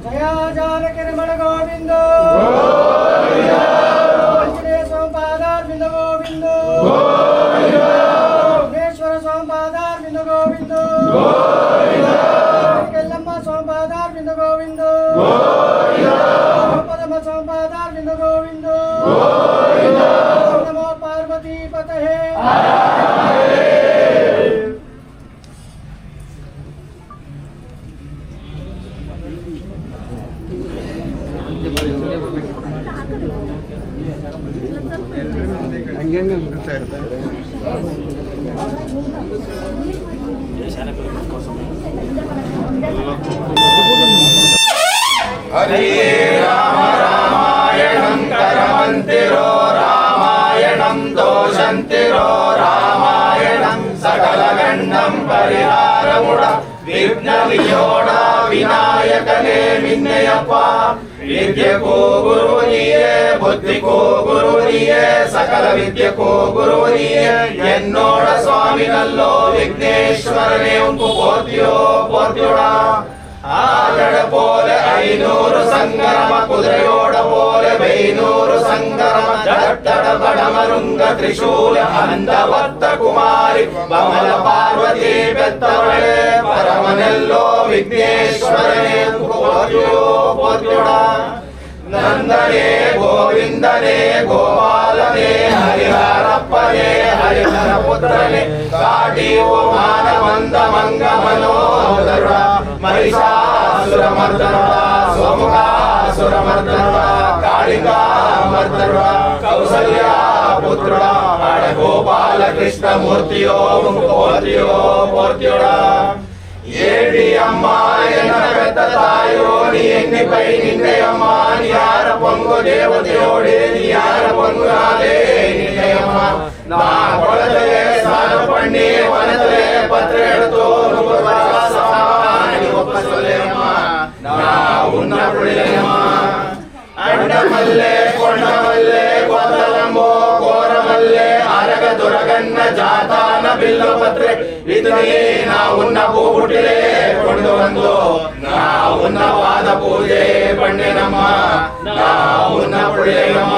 जया जानकी रमण गोविंद आंजनेय स्वामी गोविंद विघ्नेश्वर स्वामी गोविंद केल्लम्मा स्वामी गोविंद पदम स्वामी गोविंद नमो पार्वती पतये हरे राम रामायणं करमन्तिरो रामायणं दोषन्तिरो रामायणं सकलगण्डं परिहारमुड विघ्नवियोड विनायकने मिन्नयप्प विद्यको गुरुनिये बुद्धिको गुरुनिये सकल विद्यको गुरुनिये एन्नोड स्वामिनल्लो विघ्नेश्वरने उंकु पोर्तियो पोर्तियोडा ആകട പോലെ 500 സംഗമ കുതിരയോട പോലെ 500 സംഗമ ജട്ടട പടമരുങ്ക ത്രിശൂല അനന്തവത്ത കുമാരി ബമല പാർവതി പെത്തവളെ പരമനെല്ലോ വിഘ്നേശ്വരനെ പോറ്റിയോടാ നന്ദനെ ഗോവിന്ദനെ ഗോപാലനെ ഹരിഹരപ്പനെ ഹരിഹരപുത്രനെ കാട്ടിയോ മാനവന്ദ ಮಂಗ മനോഹರ ಮಹಿಷಾಸುರ ಮರ್ದನ ಸೋಮುಖಾಸುರ ಮರ್ದನ ಕಾಳಿಂಗ ಮರ್ದನ ಕೌಸಲ್ಯ ಪುತ್ರ ಗೋಪಾಲ ಕೃಷ್ಣ ಮೂರ್ತಿಯೋ ಮೂರ್ತಿಯೋ ಮೂರ್ತಿಯೋಡ ಏಡಿ ಅಮ್ಮ ಎನ್ನ ಬೆತ್ತ ತಾಯೋ ನೀ ಎನ್ನಿಪೈ ನಿನ್ನಯಮ್ಮ ನೀ ಯಾರ ಪೊಂಗು ದೇವತೆಯೋಡೆ ನೀ ಯಾರ ಪೊಂಗು ಆದೆ ನಿನ್ನಯಮ್ಮ ನಾ ಕೊಳತಲೆ ಸ್ನಾನ ಪಣ್ಣಿ ವನತಲೆ ಪತ್ರ ಎಡ್ತೋ ಉನ್ನ ಪುಳಿಯಮ್ಮ ಅಂಡಮಲ್ಲೆ ಕೊಂಡಮಲ್ಲೆ ಗೋತಲಂಬೋ ಗೋರಮಲ್ಲೆ ಅರಗ ದುರಗನ್ನ ಜಾತಾನ ಬಿಲ್ಲು ಪತ್ರೆ ಇದು ನಾ ಉನ್ನ ಹೂ ಹುಟ್ಟಿಲೆ ಕೊಂಡು ಬಂದು ನಾ ಉನ್ನವಾದ ಪೂಜೆ ಪಣ್ಣೆನಮ್ಮ ನಾ ಉನ್ನ ಪುಳಿಯಮ್ಮ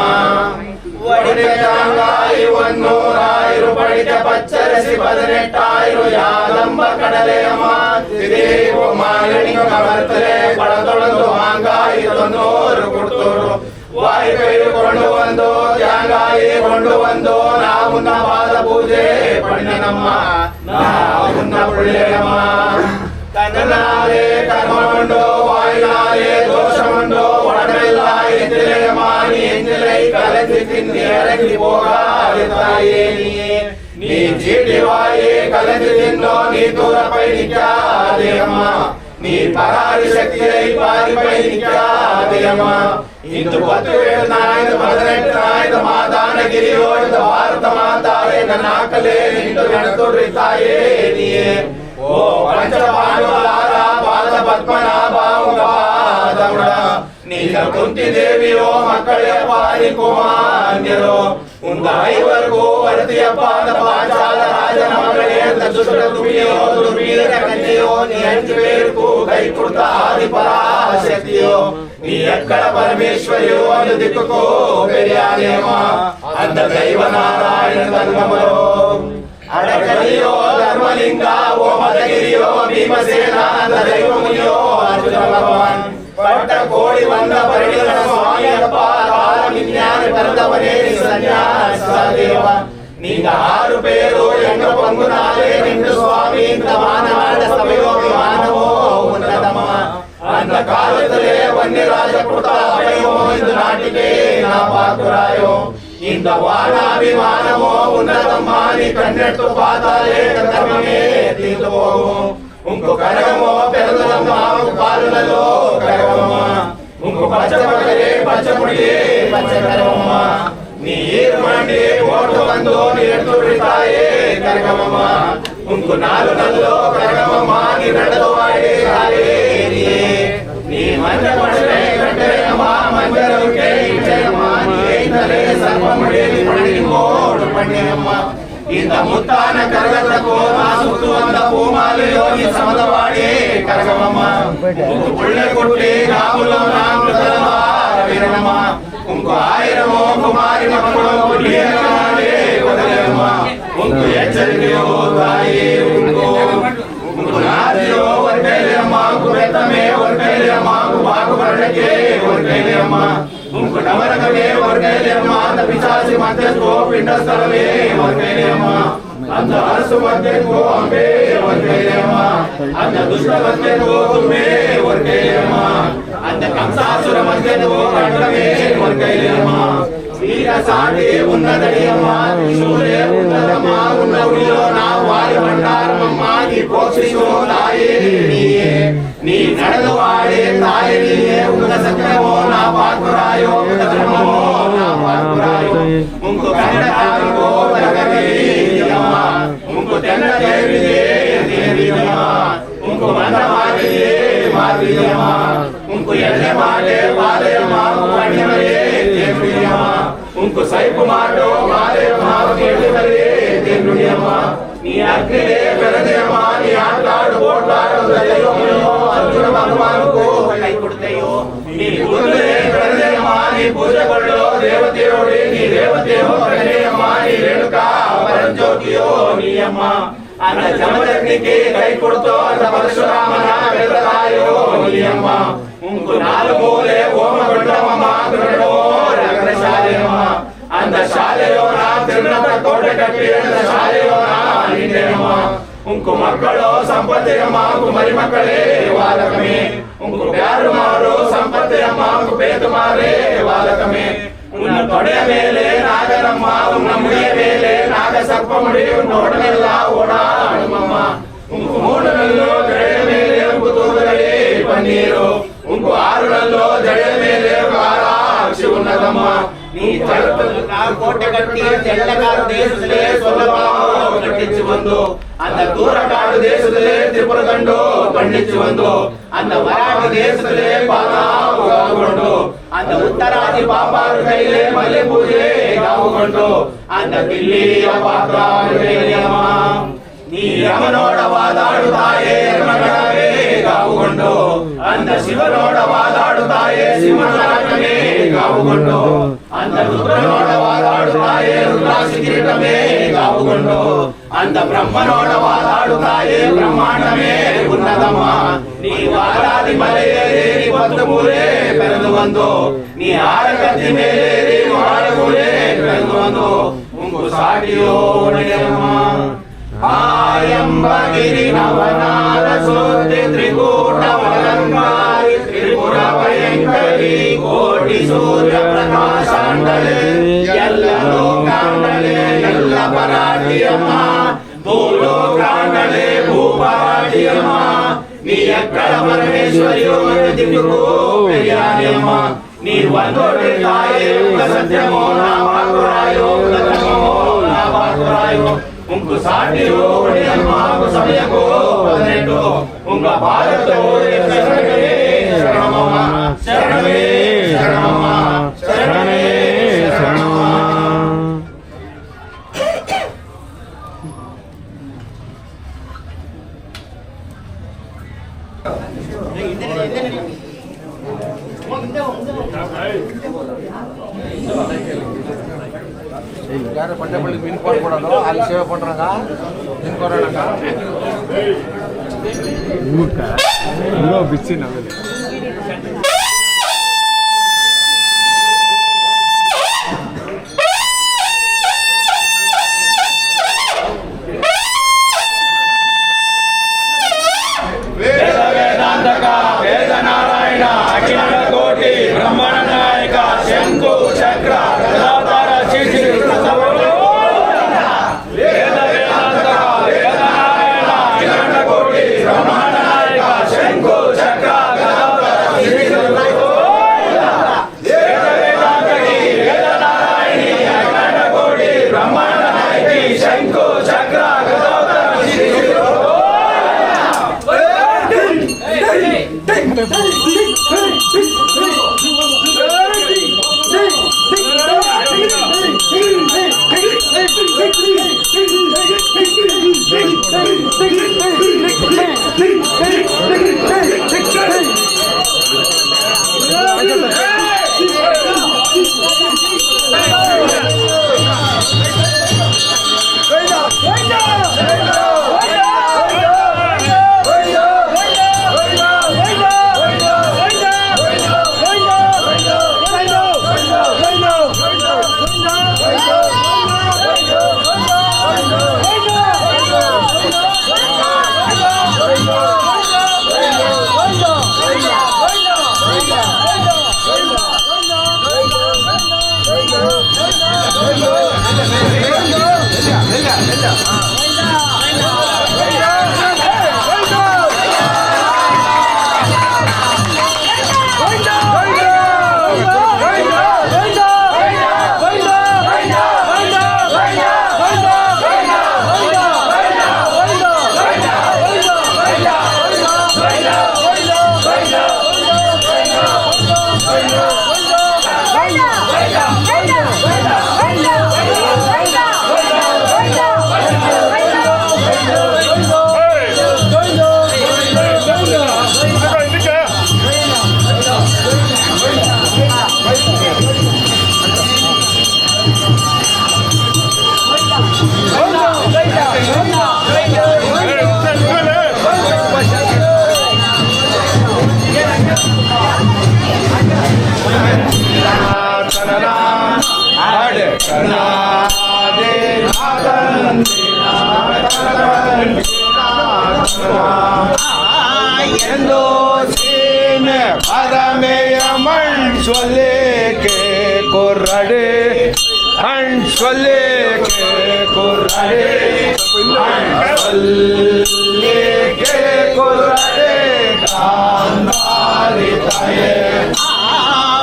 ಒಡಿತಾಂಗಾಯಿವನ್ನು ರಾಯರು ಪಡಿತ ಪಚ್ಚರಿಸಿ 18 ಯಾದಂಬ ಕಡಲೆಯಮ್ಮ ದೇವ ಮಾಲಿನಿ ಕವರ್ತಲೆ ಪಡದೊಳದು ಮಾಂಗಾಯಿ 100 ಕೊಡ್ತೋರು ವಾಯು ಕೈಕೊಂಡು ಬಂದು ತ್ಯಾಂಗಾಯಿ ಕೊಂಡು ಬಂದು ನಾವು ನವಾದ ಪೂಜೆ ಪಣ್ಣನಮ್ಮ ನಾವು ಪುಳ್ಳೆಯಮ್ಮ ಕನ್ನನಾಲೆ ಕರ್ಮಗೊಂಡು ವಾಯುನಾಲೆ ದೋಷಗೊಂಡು ಒಡಮೆಲ್ಲ ಎಂದಿಲೆಯ ಮಾನಿ ಎಂದಿಲೈ ಕಲಸಿ ತಿಂದಿ ಎರಗಿ ಹೋಗಾದೆ ತಾಯೇ ನೀ ಚೀಟಿ ವಾಯಿ ಕಲಸಿ ತಿನ್ನೋ ನೀ ದೂರ ಪೈ ನಿಕ್ಕಾದೆಯಮ್ಮ ನೀ ಪರಾರಿ ಶಕ್ತಿಯೈ ಪಾರಿ ಪೈ ನಿಕ್ಕಾದೆಯಮ್ಮ ಇಂದು 18 ಮಾದಾನಗಿರಿಯೋ ಭಾರತ ಮಾತಾಳೆ ನನ್ನ ಆಕಲೆ ನಿಂದು ನೆನತೋಡ್ರಿ ತಾಯೇ ನೀಯೇ ಓ ಪಂಚಪಾಂಡವರ ಪಾದ ಪದ್ಮನಾಭ ಪಾದವುಡ ನೀಲ ಕುಂತಿ ದೇವಿಯೋ ಮಕ್ಕಳ ಪಾರಿ ಕುಮಾರ್ಯರೋ ಉಂದ 5 ವರದಿಯ ಪಾದ ಪಾಂಚಾಲ ರಾಜನ ಮಗಳೇ ದುಷ್ಟ ತುಮಿಯೋ ದುರ್ವೀರ ಕನ್ಯೆಯೋ ನೀ 5 பேருக்கு ಕೈ ಕೊಡ್ತ ಆದಿಪರಾಶಕ್ತಿಯೋ ನೀ ಎಕ್ಕಳ ಪರಮೇಶ್ವರಿಯೋ ಅದು ದಿಕ್ಕೋ ಬೆರಿಯಾನೇಮ ಅಂದ ದೈವ ನಾರಾಯಣ ಸಂಗಮರೋ ಅಡಕಲಿಯೋ ಧರ್ಮಲಿಂಗ ಓ ಮದಗಿರಿಯೋ ಭೀಮಸೇನ ಅಂದ ದೈವ ಮುನಿಯೋ ಅರ್ಜುನ ಭಗವಾನ್ ಪಟ್ಟ ಕೋಡಿ ಬಂದ ಪರಿಣಿಗಳ ಸ್ವಾಮಿಯಪ್ಪ ಕಾಲಮಿನ್ಯಾನ ಕರೆದವನೇ ಸನ್ಯಾಸ ದೇವ நீங்க 6 பேரோ எங்க பங்குனாலே நின்று சுவாமி இந்த மானவாட சபையோ விமானமோ உன்னதமா அந்த காலத்திலே வன்னிராஜ கொடுத்த அபயமோ இந்த நாட்டிலே நான் பார்க்கிறாயோ இந்த வானாபிமானமோ உன்னதம்மா நீ கண்ணெடுத்து பார்த்தாலே கர்மமே தீர்ந்து போகும் உங்க கரகமோ பிறந்ததம்மா உங்க பாலுனலோ கரகமம்மா உங்க பச்சை மகளே பச்சை முடியே பச்சை கரகமம்மா ನೀರು ಮಾಡಿ ಓಟು ಬಂದು ನೀರು ತಾಯೇ ಕರಗಮಮ್ಮ ಉಂಕು ನಾಲು ನಲ್ಲೋ ಕರಗಮಮ್ಮ ನೀ ನಡೆದು ಮಾಡಿ ನೀ ಮಂಜ ಕೊಡಲೆ ಕಟ್ಟೆಯಮ್ಮ ಮಂಜರಕ್ಕೆ ಇಟ್ಟೆಯಮ್ಮ ನೀ ಸರ್ವ ಮುಡಿ ಮಣಿ ಮೋಡು ಪಣ್ಣಿಯಮ್ಮ இந்த முத்தான கரகத்தக்கோ நான் சுத்து வந்த பூமாலையோ நீ சமதவாடி கரகமம்மா புள்ளை கொட்டி ராமுலோ நாம் வீரனம்மா உங்க ஆயிரமோ குமாரி மக்களோ உங்க எச்சரிக்கையோ தாயே உங்க நாதியோ ஒரு கையிலம்மா குறைத்தமே ஒரு கையிலம்மா வாக்கு பரடக்கே ஒரு கையிலம்மா உங்க நவரகமே ஒரு கையிலம்மா அந்த பிசாசி மத்தியோ பிண்டஸ்தலமே ஒரு கையிலம்மா அந்த அரசு மத்தியோ அம்பே ஒரு கையிலம்மா அந்த துஷ்ட மத்தியோ துமே ஒரு கையிலம்மா அந்த கம்சாசுர மத்தியோ கண்டமே ஒரு கையிலம்மா வீர சாடி உன்னதடியம்மா சூரே உன்னதம்மா உன்னவுளியோ நான் வாரி பண்டாரமம்மா நீ போக்ஷிஷோ தாயே நீயே நீ நடந்து வாடி தாயே நீயே உங்க சக்கரமோ நான் பார்க்கிறாயோ உங்க தர்மமோ நான் பார்க்கிறாயோ உங்க கண்ணகாரிகோ தகவீரியம்மா உங்க தென்ன தேவியம்மா உங்க மந்தமாரியே மாரியம்மா உங்க எல்லை மாட்டே பாதையம்மா பணியமரே தேவியம்மா உங்க சைப்பு மாட்டோ பாதையம்மா கேளுவரே தேவியம்மா நீ அக்கிலே பிறந்தேம்மா நீ ஆட்டாடு போட்டாடு தெய்வமோ அர்ஜுன பகவானுக்கோ கை கொடுத்தையோ நீ குருவே பிறந்தேம்மா நீ பூஜை கொள்ளோ தேவதையோடு நீ தேவதையோ பிறந்தேம்மா நீ ரேணுகா பரஞ்சோதியோ நீ அம்மா அந்த ஜமதಗ್ನಿಗೆ ಕೈ ಕೊಡ್ತೋ அந்த ಪರಶುರಾಮನ ಬೆಳತಾಯೋ ನೀ ಅಮ್ಮ ಉಂಕು ನಾಲು ಮೂಲೆ ಹೋಮಗೊಂಡವಮ್ಮ ಗರುಡೋ ನಗರ ಶಾಲೆಯಮ್ಮ அந்த ಶಾಲೆಯೋ ನಾ ತಿರುನದ ಕೋಟೆ ಕಟ್ಟಿ அந்த ಶಾಲೆಯೋ ನಾ ನಿಂಡೆಯಮ್ಮ ಉಂಕು ಮಕ್ಕಳೋ ಸಂಪತ್ತಿಯಮ್ಮ ಕುಮರಿ ಮಕ್ಕಳೇ ವಾಲಕಮೇ ಉಂಕು ಬ್ಯಾರು ಮಾರು ಸಂಪತ್ತಿಯಮ್ಮ ಉಂಕು ಬೇತು ಮಾರೇ ವಾಲಕಮೇ ಉನ್ನ ತೊಡೆಯ ಮೇಲೆ ನಾಗರಮ್ಮ ಉನ್ನ ಮುಡಿಯ ಮೇಲೆ ನಾಗ ಸರ್ಪ ಮುಡಿ ನೋಡನೆಲ್ಲ ಓಡಾಡುಮಮ್ಮ ಉಂಕು ಮೂಡನಲ್ಲೋ ಜಡೆಯ ಮೇಲೆ ಉಂಕು ತೂಗಲೇ ಪನ್ನೀರು ಉಂಕು ಆರುನಲ್ಲೋ ಜಡೆಯ ಮೇಲೆ ಕಾರಾಕ್ಷಿ ಉನ್ನದಮ್ಮ நீ கோட்டை கட்டி தெள்ளக்காடு தேசத்திலே சொல்லபாவோ கட்டிச்சு வந்தோ அந்த தூரக்காடு தேசத்திலே திரிபுர கண்டோ கண்டிச்சு வந்தோ அந்த வராக தேசத்திலே பாதாவு காவுಗೊಂಡು அந்த உத்தராதி பாப்பாರು ಕೈಲೇ ಮಲ್ಲೆ ಪೂಜೆ ಕಾವುಗೊಂಡು அந்த ದಿಲ್ಲಿಯ ಪಾತ್ರಾರು ಕೈಲೇಮ್ಮ ನೀ ಯಮನೋಡ ವಾದಾಡುತ್ತಾಯೇ ಯಮಗಳೇ ಕಾವುಗೊಂಡು அந்த ಶಿವನೋಡ ವಾದಾಡುತ್ತಾಯೇ ಸಿಂಹರಾಜನೇ ಕಾವುಗೊಂಡು அந்த ருத்ரனோட வாதாடுதாயே ருத்ராசி கிரீடமே காவுகொண்டோ அந்த பிரம்மனோட வாதாடுதாயே பிரம்மாண்டமே உன்னதமா நீ வாராதி மலையேறி 10 பெறந்து வந்தோ நீ ஆரகத்தி மேலேறி ஆரகுலே பெறந்து வந்தோ உங்க சாடியோ உடையம்மா ஆயம்பகிரி நவநாத சோதி ತ್ರಿಕೂಟ ವಲಂಕಾರಿ ತ್ರಿಪುರ ಭಯಂಕರಿ ಕೋಟಿ ಸೂರ್ಯ ಪ್ರಕಾಶಾಂಡಲೆ ಎಲ್ಲ ಲೋಕಾಂಡಲೆ ಎಲ್ಲ ಪರಾಟಿಯಮ್ಮ ಭೂಲೋಕಾಂಡಲೆ ಭೂಪರಾಟಿಯಮ್ಮ ನೀ ಎಕ್ಕಳ ಪರಮೇಶ್ವರಿಯೋ ದಿಕ್ಕೋ ಪ್ರಿಯಾನಿಯಮ್ಮ ನೀ ಒಂದೊಡೆ ತಾಯೇ ಸತ್ಯಮೋ ನಾವಾಗುರಾಯೋ ಧರ್ಮಮೋ ನಾವಾಗುರಾಯೋ ಉಂಕು ಸಾಟಿಯೋ ಒಡೆಯಮ್ಮ ಸಮಯಕೋ 18 ಉಂಗ ಭಾರತೋ ಶರಣವೇ ಶರಣಮಮ್ಮ ಶರಣವೇ ಶರಣಮಮ್ಮ ಶರಣವೇ ಶರಣಮಮ್ಮ ಯಾರು ಪಂಡೆಪಳ್ಳಿ ಮೀನು ಕೊಡೋದು ಅಲ್ಲಿ ಸೇವೆ ಪண்றாங்க ಮೀನು ಕೊಡೋಣ ಬಿಸಿ ನಾವೆಲ್ಲ ವೇದನಾರಾಯಣ ಅಖಿಲ ಕೋಟಿ ಬ್ರಹ್ಮಾಂಡ ನಾಯಕ ಶಂಕು ಚಕ್ರ ಗದಾಧರ ಶ್ರೀ ವೇದನಾರಾಯಣ ಅಖಿಲ ಕೋಟಿ ಬ್ರಹ್ಮಾಂಡ ನಾಯಕ ಶಂಕು ಚಕ್ರ ಗದಾಧರ ಶ್ರೀ ವೇದನಾರಾಯಣಿ ಅಖಿಲ ಕೋಟಿ ಬ್ರಹ್ಮಾಂಡ ನಾಯಕಿ ಶಂಕು ಚಕ್ರ Gadadhara Shri Ansualeke korade, ansualeke korade, ansualeke korade, kandali taye.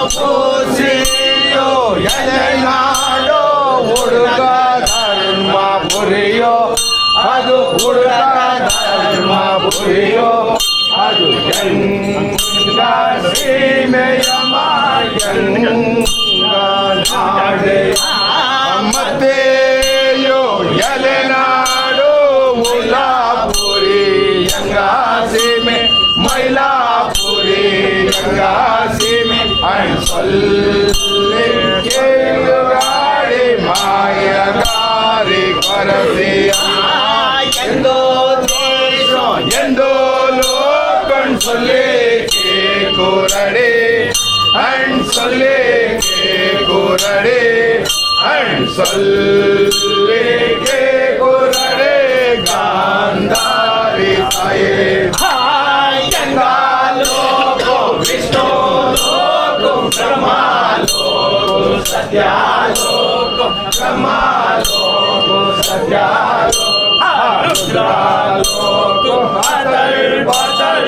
Avusiyo yalenado, uduga dharma puriyo, adu uduga dharma puriyo, adu ganga seemeyama ganga nade. Amateyo yalenado, ulapuri ganga seeme, mailapuri ganga seeme, ansualeke yugade mayagari karasiya. Yendo desho, yendo lokan soleke korade, ansoleke korade, ansoleke korade, gandhari taye. Yanga loko, Vishnu loko, Brahma loko, Satya loko, Brahma loko, Satya loko. Rudra loko, Adar Badar,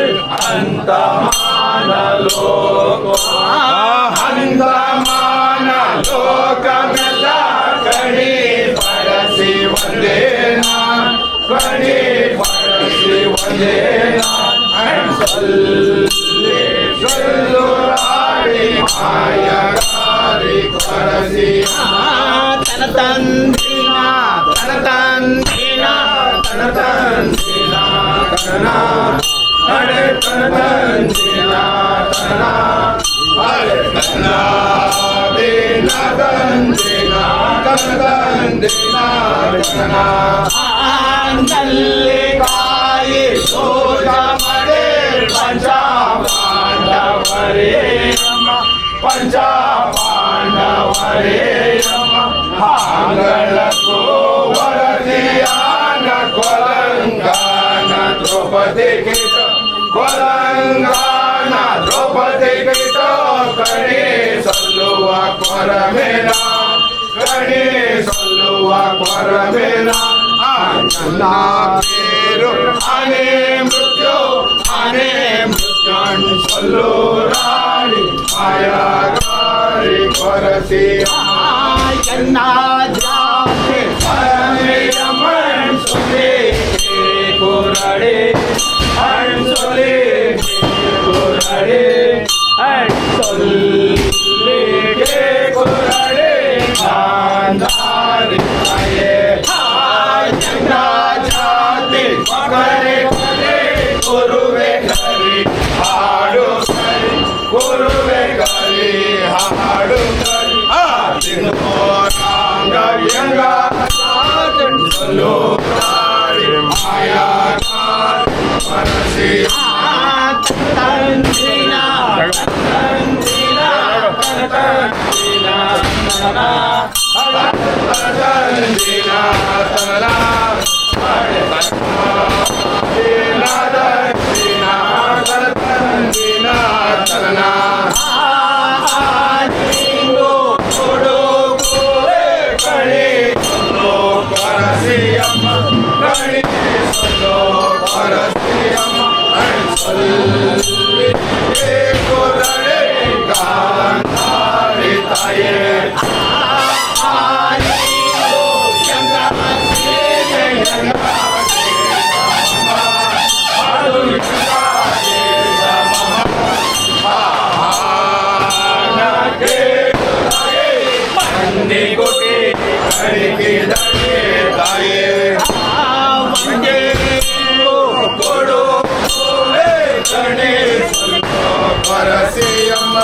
Antamana loko, Antamana loka mela kani padasi vandena, kani padasi vandena, Ansolurari mayagari karasiya. Tanatandina, tanatandina, tanatandina, tanana, hare tanatandina, tanana, hare tanatandina, tanatandina, tanana. ನಲ್ಲಿ ಕಾಯಿ ಸೋಜ ಮಡೆ ಪಂಚ ಪಾಂಡವರೇ ಪಂಚ ಪಾಂಡವರೇ ಹಾಂಗಳಕ್ಕೂ ವರದಿಯಾನ ಕೊಲಂಗಾನ ದ್ರೌಪದಿ ಕಿಟ ಕೊಲಂಗಾನ ದ್ರೌಪದಿ ಕಿಟ ಕಣಿ ಸಲ್ಲುವ ಕೊರಮೇನ ಕಣಿ ಸಲ್ಲುವ ಕೊರಮೇನ ಆನೆ ಮೃತ್ಯು ಸಲ್ಲು ರಾಣಿ ಮಾಯಾಗಾರಿ ಕೊರಸಿ ಚೆನ್ನ ಜಾತಿ ಸುಲಿ ಕುರಡೆ ಸುಲಿ ಕುರಡೆ ಕುರಡೆ ಗಾಂಧಾರಿ ಚೆನ್ನ ಜಾತಿ ಮಗರೆ ಗುರುವೆ ಕರಿ ಹಾಡು ಕರಿ ಗುರುವೆ ಕರಿ ಹಾಡು ಕರಿ ತಿನ್ನೋರಾಂಗ ವ್ಯಂಗ ಸಲ್ಲು ರಾಣಿ ಮಾಯಾಗಾರಿ ಮನಸಿ ತಂದಿನ ಕೊಡು ಗಣೇಶ ಪರಸಿಯಮ್ಮ